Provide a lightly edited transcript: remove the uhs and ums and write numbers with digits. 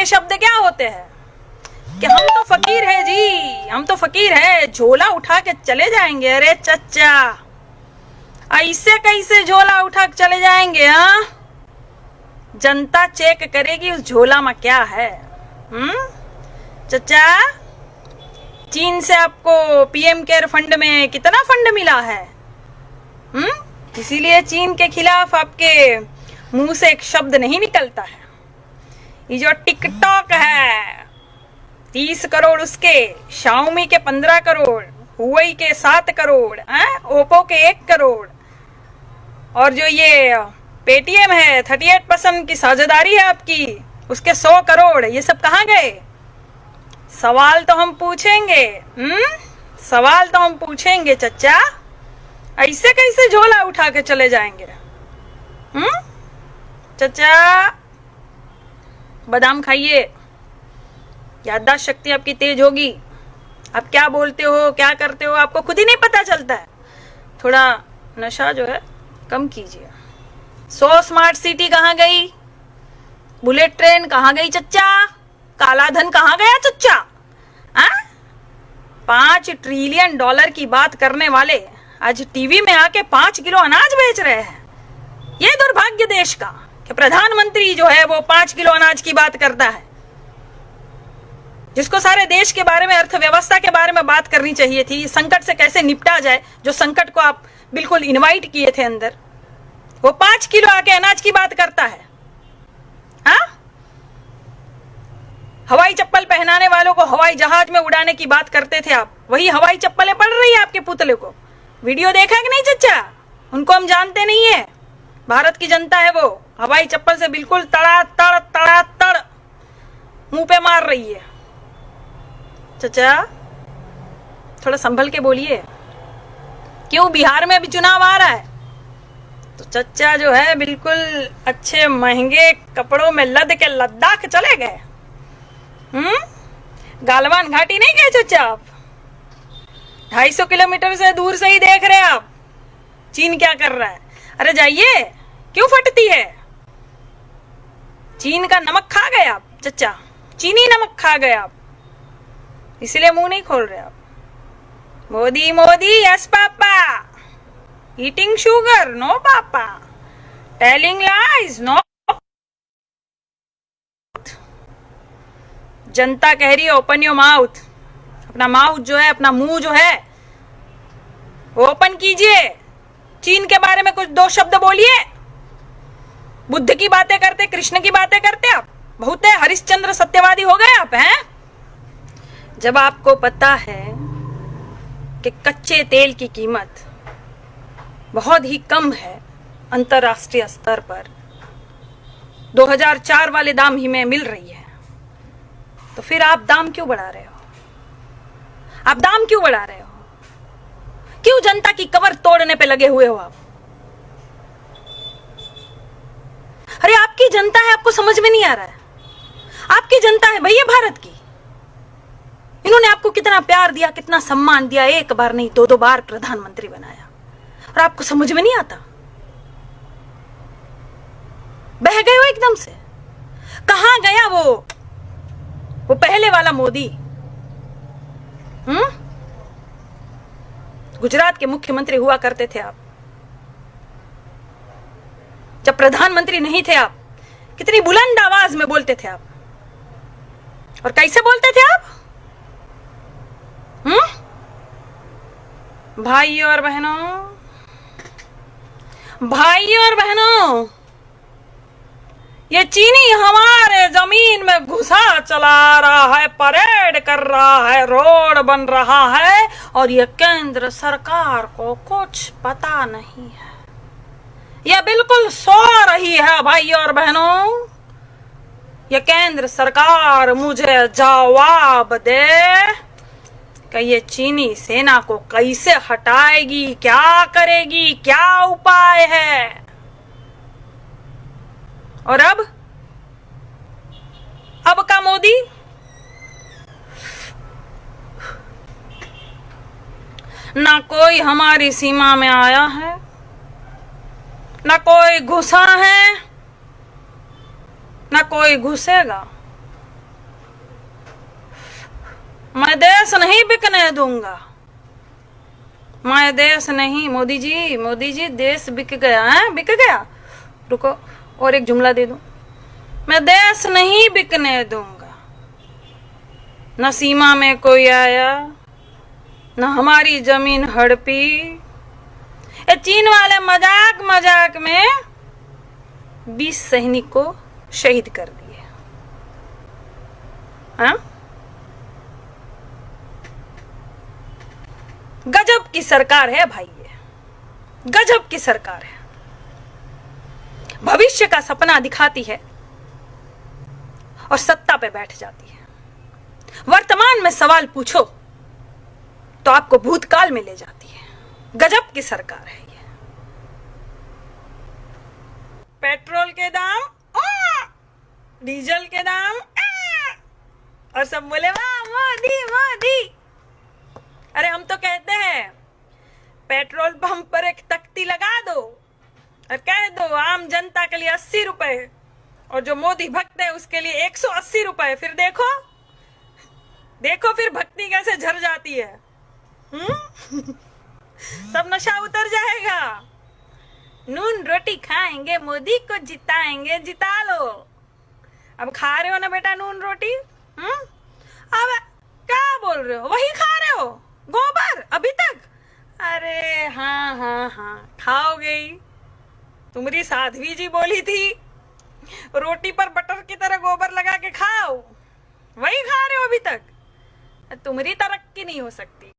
के शब्द क्या होते हैं कि हम तो फकीर है जी, हम तो फकीर है, झोला उठा के चले जाएंगे। अरे चच्चा, ऐसे कैसे झोला उठा के चले जाएंगे? हाँ, जनता चेक करेगी उस झोला में क्या है। चच्चा, चीन से आपको पीएम केयर फंड में कितना फंड मिला है? इसीलिए चीन के खिलाफ आपके मुंह से एक शब्द नहीं निकलता है। ये जो टिकटॉक है 30 करोड़ उसके, शाओमी के 15 करोड़, हुआई के 7 करोड़, ओप्पो के 1 करोड़, और जो ये पेटीएम है 38% की साझेदारी है आपकी, उसके 100 करोड़, ये सब कहाँ गए? सवाल तो हम पूछेंगे, सवाल तो हम पूछेंगे चच्चा। ऐसे कैसे झोला उठा के चले जाएंगे? चच्चा, बादाम खाइए, याददाश्त शक्ति आपकी तेज होगी। आप क्या बोलते हो, क्या करते हो, आपको खुद ही नहीं पता चलता है। थोड़ा नशा जो है कम कीजिए। 100 स्मार्ट सिटी कहाँ गई? बुलेट ट्रेन कहाँ गई चच्चा? काला धन कहाँ गया चच्चा? 5 ट्रिलियन डॉलर की बात करने वाले आज टीवी में आके 5 किलो अनाज बेच रहे हैं। ये दुर्भाग्य देश का कि प्रधानमंत्री जो है वो 5 किलो अनाज की बात करता है, जिसको सारे देश के बारे में, अर्थव्यवस्था के बारे में बात करनी चाहिए थी, संकट से कैसे निपटा जाए, जो संकट को आप बिल्कुल इनवाइट किए थे अंदर, वो 5 किलो आके अनाज की बात करता है। हवाई चप्पल पहनाने वालों को हवाई जहाज में उड़ाने की बात करते थे आप, वही हवाई चप्पलें पड़ रही है आपके पुतले को। वीडियो देखा कि नहीं चच्चा? उनको हम जानते नहीं है, भारत की जनता है वो, हवाई चप्पल से बिल्कुल तड़ा तड़ मुंह पे मार रही है। चच्चा, थोड़ा संभल के बोलिए। क्यों, बिहार में भी चुनाव आ रहा है तो चच्चा जो है बिल्कुल अच्छे महंगे कपड़ों में लद के लद्दाख चले गए। गालवान घाटी नहीं गए चच्चा आप? 250 किलोमीटर से दूर से ही देख रहे आप चीन क्या कर रहा है। अरे जाइए, क्यों फटती है? चीन का नमक खा गए आप चच्चा, चीनी नमक खा गए आप, इसलिए मुंह नहीं खोल रहे आप। Modi Modi yes papa, eating sugar no papa, telling lies no. जनता कह रही है ओपन योर माउथ। अपना माउथ जो है, अपना मुंह जो है वो ओपन कीजिए। चीन के बारे में कुछ 2 शब्द बोलिए। बुद्ध की बातें करते, कृष्ण की बातें करते आप, बहुत है, हरिश्चंद्र सत्यवादी हो गए आप हैं। जब आपको पता है कि कच्चे तेल की कीमत बहुत ही कम है अंतरराष्ट्रीय स्तर पर, 2004 वाले दाम ही में मिल रही है, तो फिर आप दाम क्यों बढ़ा रहे हो? आप दाम क्यों बढ़ा रहे हो? क्यों जनता की कमर तोड़ने पे लगे हुए हो आप? अरे आपकी जनता है, आपको समझ में नहीं आ रहा है? आपकी जनता है भैया भारत की। इन्होंने आपको कितना प्यार दिया, कितना सम्मान दिया, 1 बार नहीं 2-2 बार प्रधानमंत्री बनाया, और आपको समझ में नहीं आता? बह गए हो एकदम से। कहां गया वो पहले वाला मोदी? गुजरात के मुख्यमंत्री हुआ करते थे आप, जब प्रधानमंत्री नहीं थे आप, कितनी बुलंद आवाज में बोलते थे आप, और कैसे बोलते थे आप? भाइयों और बहनों, ये चीनी हमारे जमीन में घुसा चला रहा है, परेड कर रहा है, रोड बन रहा है, और ये केंद्र सरकार को कुछ पता नहीं है। ये बिल्कुल सो रही है भाइयों और बहनों। ये केंद्र सरकार मुझे जवाब दे कि ये चीनी सेना को कैसे हटाएगी, क्या करेगी, क्या उपाय है। और अब का मोदी ना कोई हमारी सीमा में आया है, ना कोई घुसा है, ना कोई घुसेगा। मैं देश नहीं बिकने दूंगा, मैं देश नहीं। मोदी जी देश बिक गया है, बिक गया। रुको और एक जुमला दे दूं, मैं देश नहीं बिकने दूंगा। न सीमा में कोई आया, न हमारी जमीन हड़पी। ये चीन वाले मजाक मजाक में 20 सैनिक को शहीद कर दिए। हाँ? गजब की सरकार है भाई, ये गजब की सरकार है। भविष्य का सपना दिखाती है और सत्ता पे बैठ जाती है। वर्तमान में सवाल पूछो तो आपको भूतकाल में ले जाती है। गजब की सरकार है ये। पेट्रोल के दाम, डीजल के दाम, और सब बोले वाह मोदी मोदी। अरे हम तो कहते हैं पेट्रोल पंप पर एक तख्ती लगा दो और कह दो आम जनता के लिए 80 रुपए और जो मोदी भक्त है उसके लिए 180 रुपए। फिर देखो देखो फिर भक्ति कैसे झर जाती है। सब नशा उतर जाएगा। नून रोटी खाएंगे, मोदी को जिताएंगे, जिता लो। अब खा रहे हो ना बेटा नून रोटी? अब क्या बोल रहे हो? वही खा रहे हो गोबर अभी तक? अरे हाँ हाँ हाँ खाओगे ही। तुम्हारी साध्वी जी बोली थी रोटी पर बटर की तरह गोबर लगा के खाओ, वही खा रहे हो अभी तक। तुम्हारी तरक्की नहीं हो सकती।